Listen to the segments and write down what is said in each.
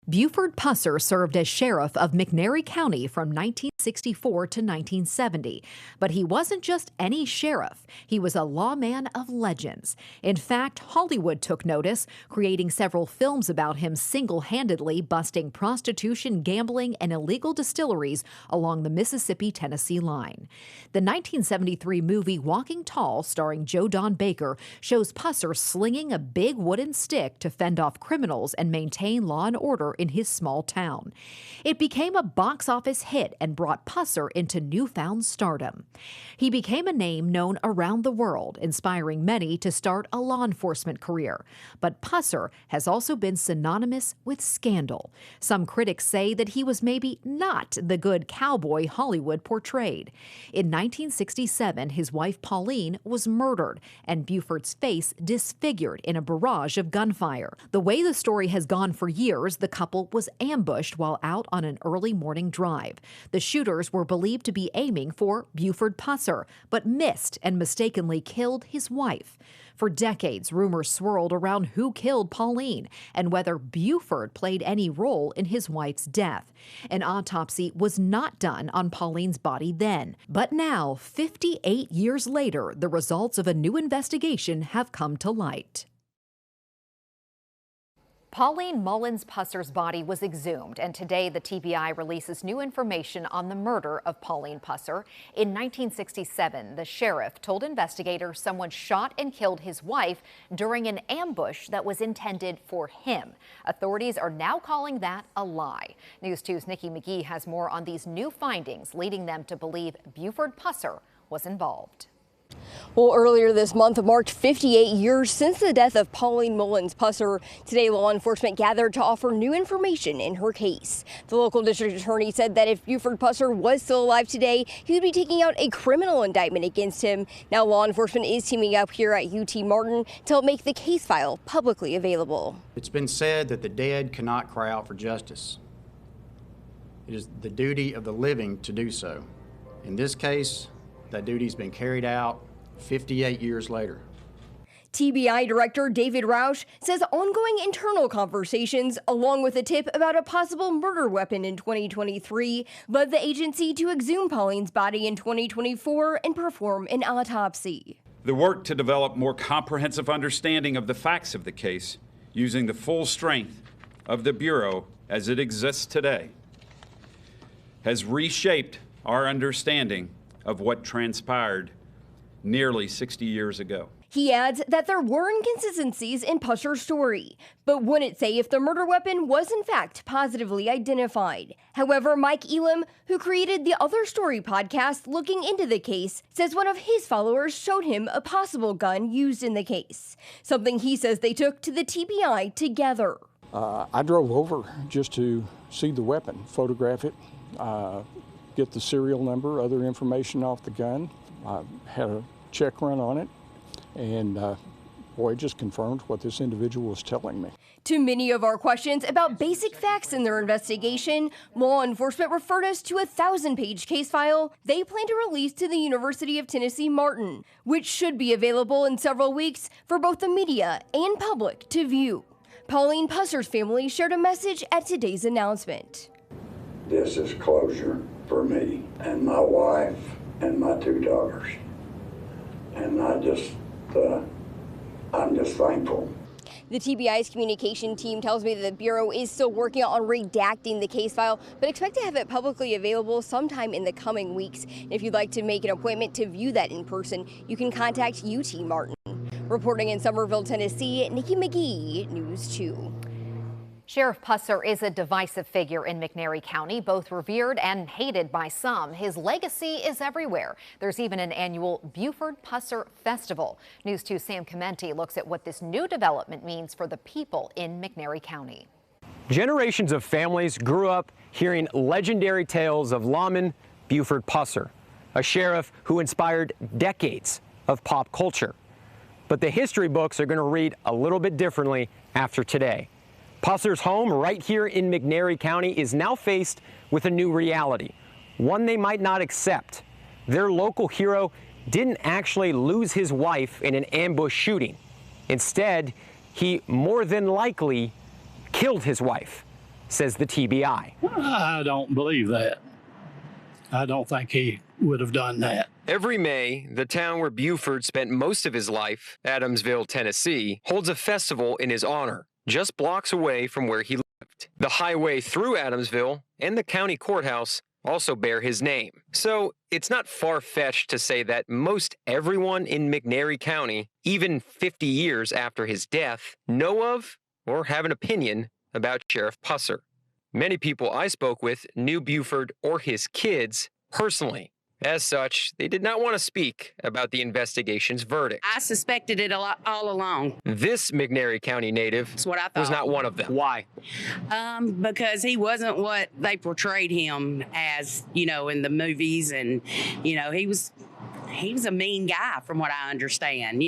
Buford Pusser served as sheriff of McNairy County from 1964 to 1970. But he wasn't just any sheriff. He was a lawman of legends. In fact, Hollywood took notice, creating several films about him single-handedly busting prostitution, gambling, and illegal distilleries along the Mississippi-Tennessee line. The 1973 movie Walking Tall, starring Joe Don Baker, shows Pusser slinging a big wooden stick to fend off criminals and maintain law and order in his small town. It became a box office hit and brought Pusser into newfound stardom. He became a name known around the world, inspiring many to start a law enforcement career. But Pusser has also been synonymous with scandal. Some critics say that he was maybe not the good cowboy Hollywood portrayed. In 1967, his wife Pauline was murdered and Buford's face disfigured in a barrage of gunfire. The way the story has gone for years, the couple was ambushed while out on an early morning drive. The shooters were believed to be aiming for Buford Pusser, but missed and mistakenly killed his wife. For decades, rumors swirled around who killed Pauline and whether Buford played any role in his wife's death. An autopsy was not done on Pauline's body then. But now, 58 years later, the results of a new investigation have come to light. Pauline Mullins Pusser's body was exhumed, and today the TBI releases new information on the murder of Pauline Pusser. In 1967, the sheriff told investigators someone shot and killed his wife during an ambush that was intended for him. Authorities are now calling that a lie. News 2's Nikki McGee has more on these new findings, leading them to believe Buford Pusser was involved. Well, earlier this month marked 58 years since the death of Pauline Mullins Pusser. Today, law enforcement gathered to offer new information in her case. The local district attorney said that if Buford Pusser was still alive today, he would be taking out a criminal indictment against him. Now, law enforcement is teaming up here at UT Martin to help make the case file publicly available. It's been said that the dead cannot cry out for justice. It is the duty of the living to do so. In this case, that duty's been carried out 58 years later. TBI Director David Roush says ongoing internal conversations, along with a tip about a possible murder weapon in 2023, led the agency to exhume Pauline's body in 2024 and perform an autopsy. The work to develop more comprehensive understanding of the facts of the case, using the full strength of the Bureau as it exists today, has reshaped our understanding of what transpired nearly 60 years ago. He adds that there were inconsistencies in Pusser's story, but wouldn't say if the murder weapon was in fact positively identified. However, Mike Elam, who created the Other Story podcast looking into the case, says one of his followers showed him a possible gun used in the case, something he says they took to the TBI together. I drove over just to see the weapon, photograph it, get the serial number, other information off the gun. I had a check run on it, and boy, it just confirmed what this individual was telling me. To many of our questions about basic facts in their investigation, law enforcement referred us to a 1,000-page case file they plan to release to the University of Tennessee Martin, which should be available in several weeks for both the media and public to view. Pauline Pusser's family shared a message at today's announcement. This is closure for me and my wife and my 2 daughters. And I'm just thankful. The TBI's communication team tells me that the Bureau is still working on redacting the case file, but expect to have it publicly available sometime in the coming weeks. And if you'd like to make an appointment to view that in person, you can contact UT Martin. Reporting in Somerville, Tennessee, Nikki McGee, News 2. Sheriff Pusser is a divisive figure in McNairy County, both revered and hated by some. His legacy is everywhere. There's even an annual Buford Pusser Festival. News 2's Sam Commenti looks at what this new development means for the people in McNairy County. Generations of families grew up hearing legendary tales of lawman Buford Pusser, a sheriff who inspired decades of pop culture. But the history books are going to read a little bit differently after today. Pusser's home right here in McNairy County is now faced with a new reality, one they might not accept. Their local hero didn't actually lose his wife in an ambush shooting. Instead, he more than likely killed his wife. says the TBI. I don't believe that. I don't think he would have done that. Every May, the town where Buford spent most of his life, Adamsville, Tennessee, holds a festival in his honor, just blocks away from where he lived. The highway through Adamsville and the county courthouse also bear his name. So it's not far-fetched to say that most everyone in McNairy County, even 50 years after his death, know of or have an opinion about Sheriff Pusser. Many people I spoke with knew Buford or his kids personally. As such, they did not want to speak about the investigation's verdict. I suspected it all along. This McNairy County native That's what I thought. was not one of them. Why? Because he wasn't what they portrayed him as, in the movies. And, he was a mean guy from what I understand.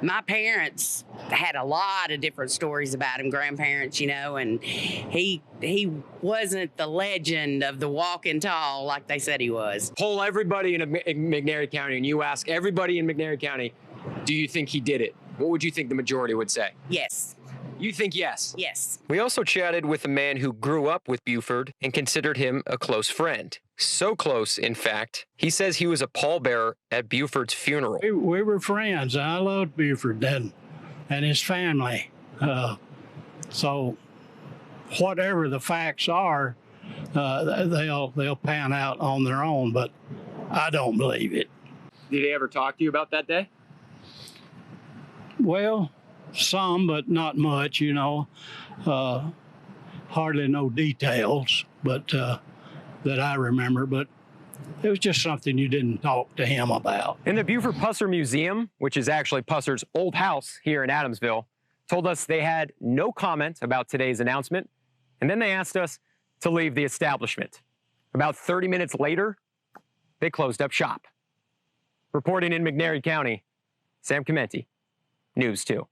My parents had a lot of different stories about him, grandparents, and he wasn't the legend of the walking tall like they said he was. Poll everybody in McNairy County and you ask everybody in McNairy County, do you think he did it? What would you think the majority would say? Yes. You think yes? Yes. We also chatted with a man who grew up with Buford and considered him a close friend. So close, in fact, he says he was a pallbearer at Buford's funeral. We were friends. I loved Buford and his family. So whatever the facts are, they'll pan out on their own, but I don't believe it. Did he ever talk to you about that day? Well, some, but not much, hardly no details, but that I remember, but it was just something you didn't talk to him about. In the Buford Pusser Museum, which is actually Pusser's old house here in Adamsville, told us they had no comment about today's announcement, and then they asked us to leave the establishment. About 30 minutes later, they closed up shop. Reporting in McNairy County, Sam Chimenti, News 2.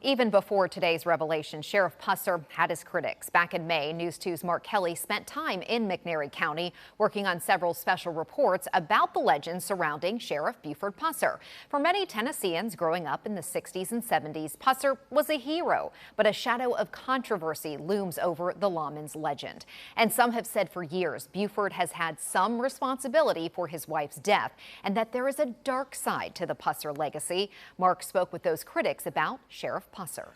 Even before today's revelation, Sheriff Pusser had his critics. Back in May, News 2's Mark Kelly spent time in McNairy County working on several special reports about the legends surrounding Sheriff Buford Pusser. For many Tennesseans growing up in the 60s and 70s, Pusser was a hero, but a shadow of controversy looms over the lawman's legend. And some have said for years Buford has had some responsibility for his wife's death and that there is a dark side to the Pusser legacy. Mark spoke with those critics about Sheriff Pusser.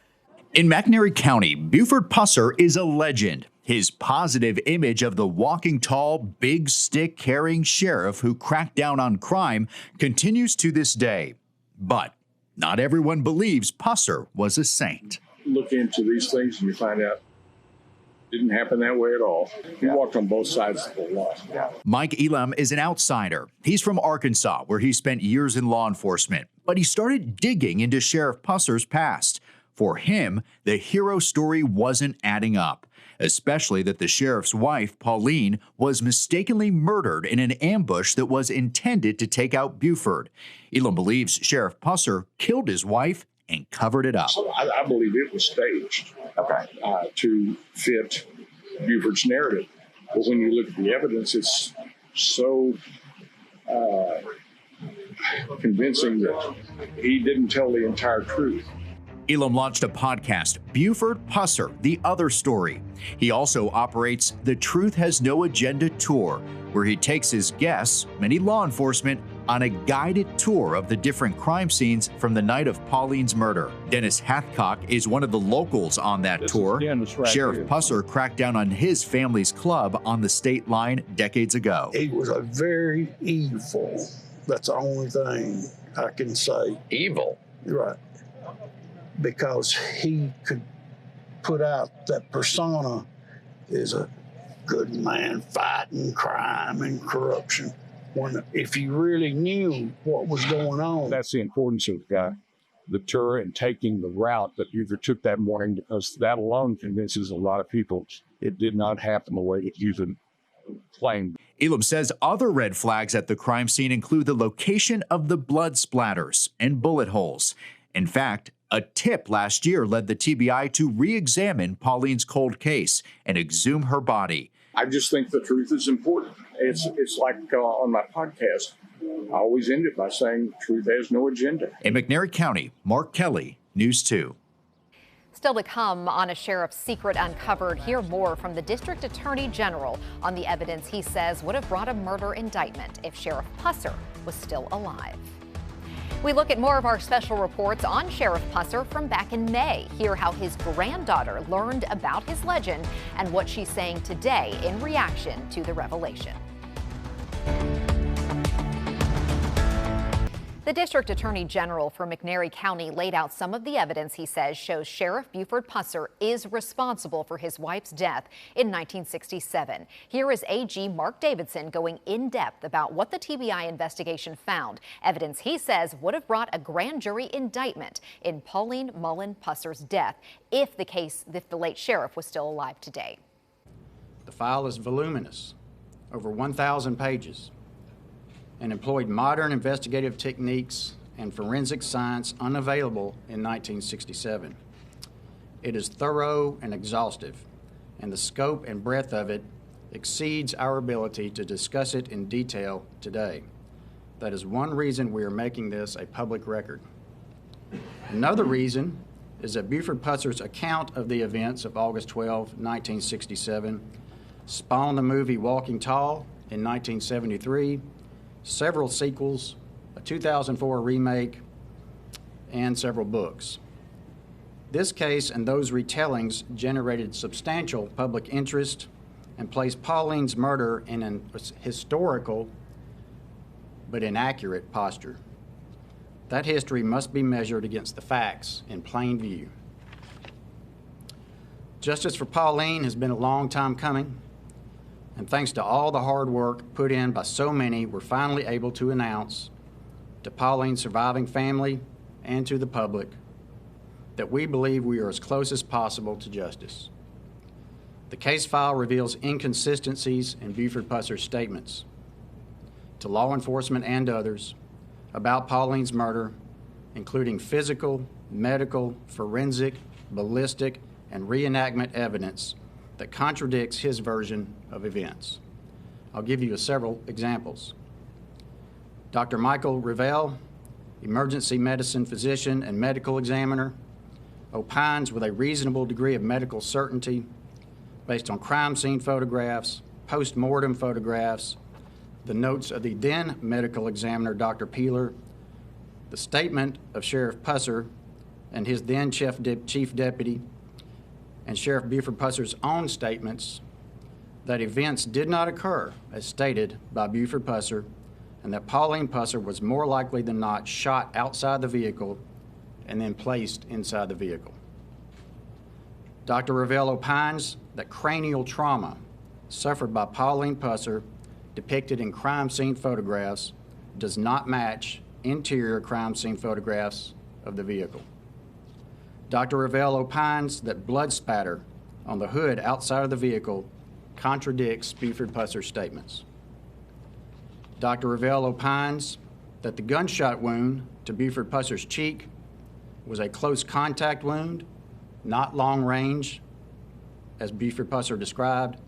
In McNairy County, Buford Pusser is a legend. His positive image of the walking tall, big stick carrying sheriff who cracked down on crime continues to this day. But not everyone believes Pusser was a saint. Look into these things and you find out it didn't happen that way at all. He walked on both sides of the law. Mike Elam is an outsider. He's from Arkansas, where he spent years in law enforcement. But he started digging into Sheriff Pusser's past. For him, the hero story wasn't adding up, especially that the sheriff's wife, Pauline, was mistakenly murdered in an ambush that was intended to take out Buford. Elam believes Sheriff Pusser killed his wife and covered it up. So I believe it was staged to fit Buford's narrative. But when you look at the evidence, it's so convincing that he didn't tell the entire truth. Elam launched a podcast, Buford Pusser, The Other Story. He also operates the Truth Has No Agenda tour, where he takes his guests, many law enforcement, on a guided tour of the different crime scenes from the night of Pauline's murder. Dennis Hathcock is one of the locals on that tour. Sheriff Pusser cracked down on his family's club on the state line decades ago. He was a very evil. That's the only thing I can say. Evil? Right. Because he could put out that persona as a good man fighting crime and corruption. When if you really knew what was going on. That's the importance of the tour and taking the route that Buford took that morning, because that alone convinces a lot of people it did not happen the way that Buford claimed. Elam says other red flags at the crime scene include the location of the blood splatters and bullet holes. In fact, a tip last year led the TBI to re-examine Pauline's cold case and exhume her body. I just think the truth is important. It's like on my podcast, I always end it by saying truth has no agenda. In McNairy County, Mark Kelly, News 2. Still to come on a sheriff's secret uncovered, hear more from the district attorney general on the evidence he says would have brought a murder indictment if Sheriff Pusser was still alive. We look at more of our special reports on Sheriff Pusser from back in May. Hear how his granddaughter learned about his legend and what she's saying today in reaction to the revelation. The district attorney general for McNairy County laid out some of the evidence he says shows Sheriff Buford Pusser is responsible for his wife's death in 1967. Here is AG Mark Davidson going in depth about what the TBI investigation found, evidence he says would have brought a grand jury indictment in Pauline Mullen Pusser's death if the late sheriff was still alive today. The file is voluminous, over 1,000 pages, and employed modern investigative techniques and forensic science unavailable in 1967. It is thorough and exhaustive, and the scope and breadth of it exceeds our ability to discuss it in detail today. That is one reason we are making this a public record. Another reason is that Buford Pusser's account of the events of August 12, 1967 spawned the movie Walking Tall in 1973, several sequels, a 2004 remake, and several books. This case and those retellings generated substantial public interest and placed Pauline's murder in an historical but inaccurate posture. That history must be measured against the facts in plain view. Justice for Pauline has been a long time coming, and thanks to all the hard work put in by so many, we're finally able to announce to Pauline's surviving family and to the public that we believe we are as close as possible to justice. The case file reveals inconsistencies in Buford Pusser's statements to law enforcement and others about Pauline's murder, including physical, medical, forensic, ballistic, and reenactment evidence that contradicts his version of events. I'll give you several examples. Dr. Michael Revelle, emergency medicine physician and medical examiner, opines with a reasonable degree of medical certainty based on crime scene photographs, post-mortem photographs, the notes of the then medical examiner, Dr. Peeler, the statement of Sheriff Pusser and his then chief deputy, and Sheriff Buford Pusser's own statements that events did not occur as stated by Buford Pusser, and that Pauline Pusser was more likely than not shot outside the vehicle and then placed inside the vehicle. Dr. Revelle opines that cranial trauma suffered by Pauline Pusser depicted in crime scene photographs does not match interior crime scene photographs of the vehicle. Dr. Revelle opines that blood spatter on the hood outside of the vehicle contradicts Buford Pusser's statements. Dr. Revelle opines that the gunshot wound to Buford Pusser's cheek was a close contact wound, not long range, as Buford Pusser described,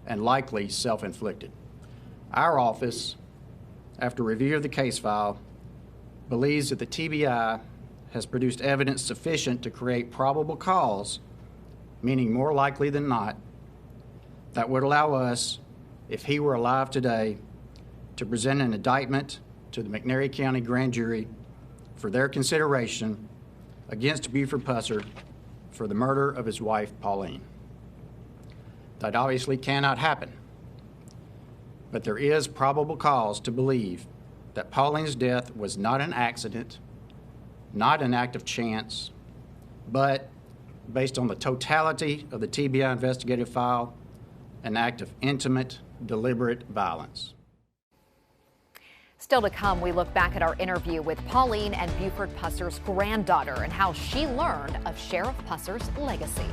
and likely self-inflicted. Our office, after review of the case file, believes that the TBI has produced evidence sufficient to create probable cause, meaning more likely than not, that would allow us, if he were alive today, to present an indictment to the McNairy County Grand Jury for their consideration against Buford Pusser for the murder of his wife, Pauline. That obviously cannot happen, but there is probable cause to believe that Pauline's death was not an accident, not an act of chance, but, based on the totality of the TBI investigative file, an act of intimate, deliberate violence. Still to come, we look back at our interview with Pauline and Buford Pusser's granddaughter and how she learned of Sheriff Pusser's legacy.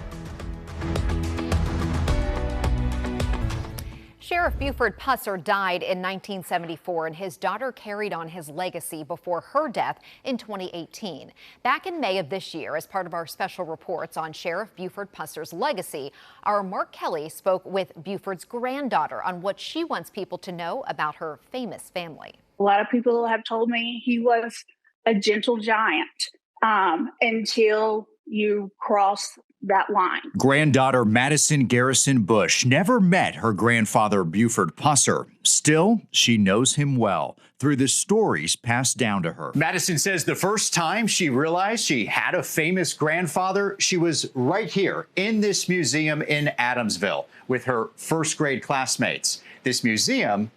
Sheriff Buford Pusser died in 1974, and his daughter carried on his legacy before her death in 2018. Back in May of this year, as part of our special reports on Sheriff Buford Pusser's legacy, our Mark Kelly spoke with Buford's granddaughter on what she wants people to know about her famous family. A lot of people have told me he was a gentle giant until you cross that line. Granddaughter Madison Garrison Bush never met her grandfather Buford Pusser. Still, she knows him well through the stories passed down to her. Madison says the first time she realized she had a famous grandfather, she was right here in this museum in Adamsville with her first grade classmates. This museum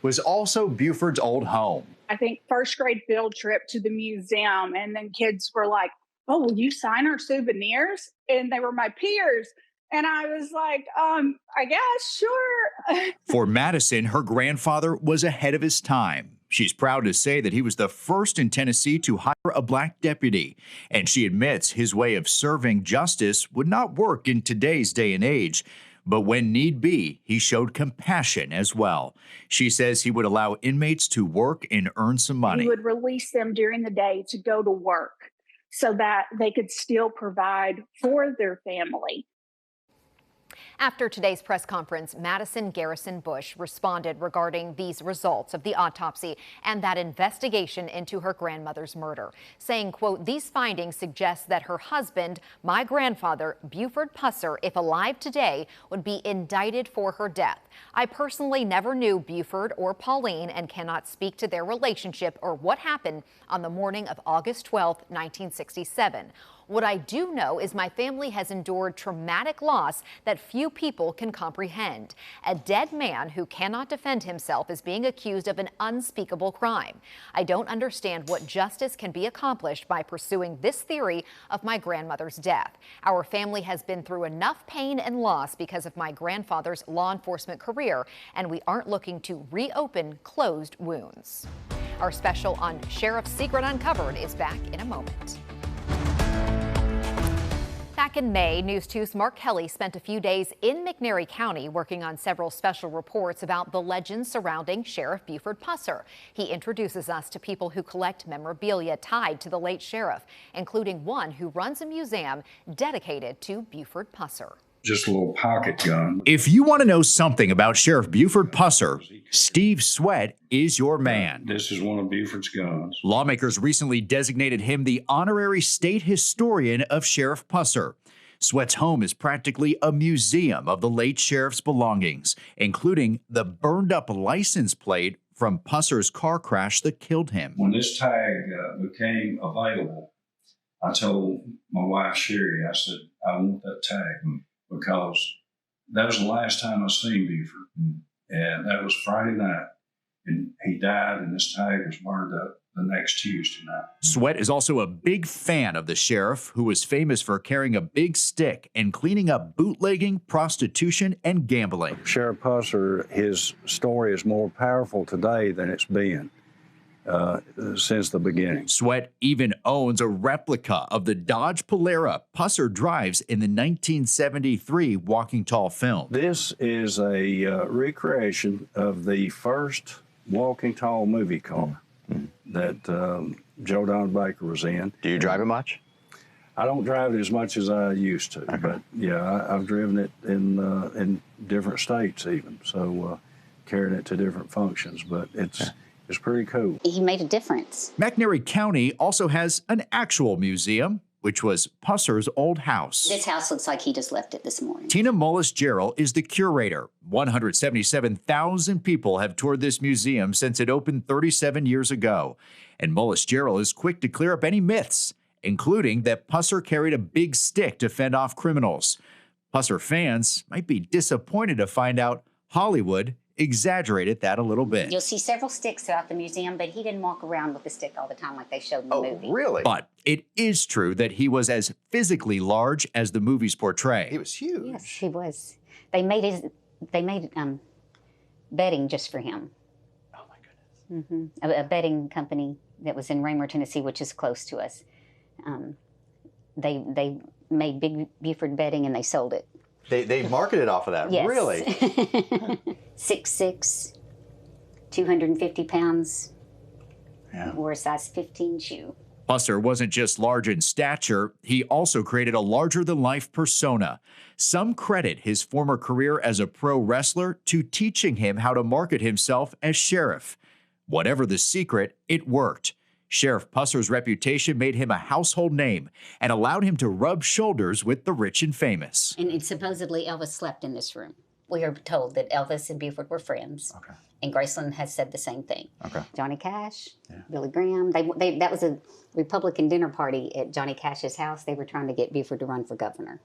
was also Buford's old home. I think first grade field trip to the museum, and then kids were like, "Oh, will you sign our souvenirs?" And they were my peers. And I was like, I guess, sure. For Madison, her grandfather was ahead of his time. She's proud to say that he was the first in Tennessee to hire a black deputy. And she admits his way of serving justice would not work in today's day and age. But when need be, he showed compassion as well. She says he would allow inmates to work and earn some money. He would release them during the day to go to work so that they could still provide for their family. After today's press conference, Madison Garrison Bush responded regarding these results of the autopsy and that investigation into her grandmother's murder, saying, quote, "These findings suggest that her husband, my grandfather, Buford Pusser, if alive today, would be indicted for her death. I personally never knew Buford or Pauline and cannot speak to their relationship or what happened on the morning of August 12, 1967. What I do know is my family has endured traumatic loss that few people can comprehend. A dead man who cannot defend himself is being accused of an unspeakable crime. I don't understand what justice can be accomplished by pursuing this theory of my grandmother's death. Our family has been through enough pain and loss because of my grandfather's law enforcement career, and we aren't looking to reopen closed wounds." Our special on Sheriff's Secret Uncovered is back in a moment. Back in May, News 2's Mark Kelly spent a few days in McNairy County working on several special reports about the legends surrounding Sheriff Buford Pusser. He introduces us to people who collect memorabilia tied to the late sheriff, including one who runs a museum dedicated to Buford Pusser. Just a little pocket gun. If you want to know something about Sheriff Buford Pusser, Steve Sweat is your man. This is one of Buford's guns. Lawmakers recently designated him the honorary state historian of Sheriff Pusser. Sweat's home is practically a museum of the late sheriff's belongings, including the burned-up license plate from Pusser's car crash that killed him. When this tag became available, I told my wife, Sherry, I said, I want that tag. Because that was the last time I seen Buford. And that was Friday night. And he died, and this tag was burned up the next Tuesday night. Sweat is also a big fan of the sheriff, who was famous for carrying a big stick and cleaning up bootlegging, prostitution, and gambling. Sheriff Pusser, his story is more powerful today than it's been since the beginning. Sweat even owns a replica of the Dodge Polara Pusser drives in the 1973 Walking Tall film. This is a recreation of the first Walking Tall movie car that Joe Don Baker was in. Do you drive it much? I don't drive it as much as I used to, but yeah, I've driven it in different states even, so carrying it to different functions, but it's pretty cool. He made a difference. McNairy County also has an actual museum, which was Pusser's old house. This house looks like he just left it this morning. Tina Mullis-Gerald is the curator. 177,000 people have toured this museum since it opened 37 years ago. And Mullis-Gerald is quick to clear up any myths, including that Pusser carried a big stick to fend off criminals. Pusser fans might be disappointed to find out Hollywood exaggerated that a little bit. You'll see several sticks throughout the museum, but he didn't walk around with the stick all the time like they showed in the movie. Really? But it is true that he was as physically large as the movies portray. He was huge. Yes, he was. They made bedding just for him. Oh my goodness. A bedding company that was in Raymore, Tennessee, which is close to us. They made big Buford bedding and they sold it. They marketed off of that. Yes. Really? 6'6", 250 pounds. Yeah. Wore a size 15 shoe. Pusser wasn't just large in stature, he also created a larger-than-life persona. Some credit his former career as a pro wrestler to teaching him how to market himself as sheriff. Whatever the secret, it worked. Sheriff Pusser's reputation made him a household name and allowed him to rub shoulders with the rich and famous. And supposedly Elvis slept in this room. We are told that Elvis and Buford were friends. Okay. And Graceland has said the same thing. Okay. Johnny Cash, Billy Graham, that was a Republican dinner party at Johnny Cash's house. They were trying to get Buford to run for governor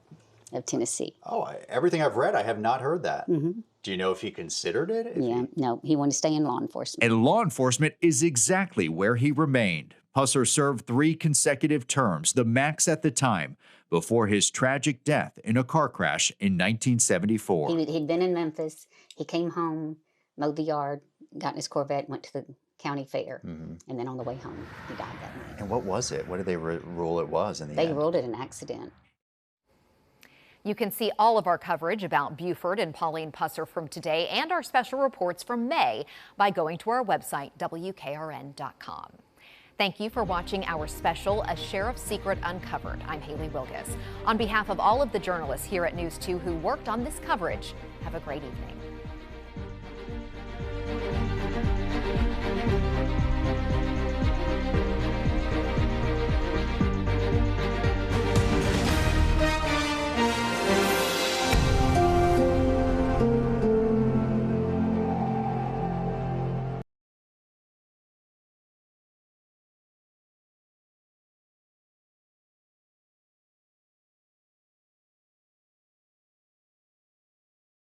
of Tennessee. Oh, everything I've read, I have not heard that. Mm-hmm. Do you know if he considered it? No, he wanted to stay in law enforcement. And law enforcement is exactly where he remained. Pusser served 3 consecutive terms, the max at the time, before his tragic death in a car crash in 1974. He'd been in Memphis. He came home, mowed the yard, got in his Corvette, went to the county fair, and then on the way home, he died that night. And what was it? What did they rule it was in the end? They ruled it an accident. You can see all of our coverage about Buford and Pauline Pusser from today and our special reports from May by going to our website, WKRN.com. Thank you for watching our special A Sheriff's Secret Uncovered. I'm Haley Wilgus. On behalf of all of the journalists here at News 2 who worked on this coverage, have a great evening.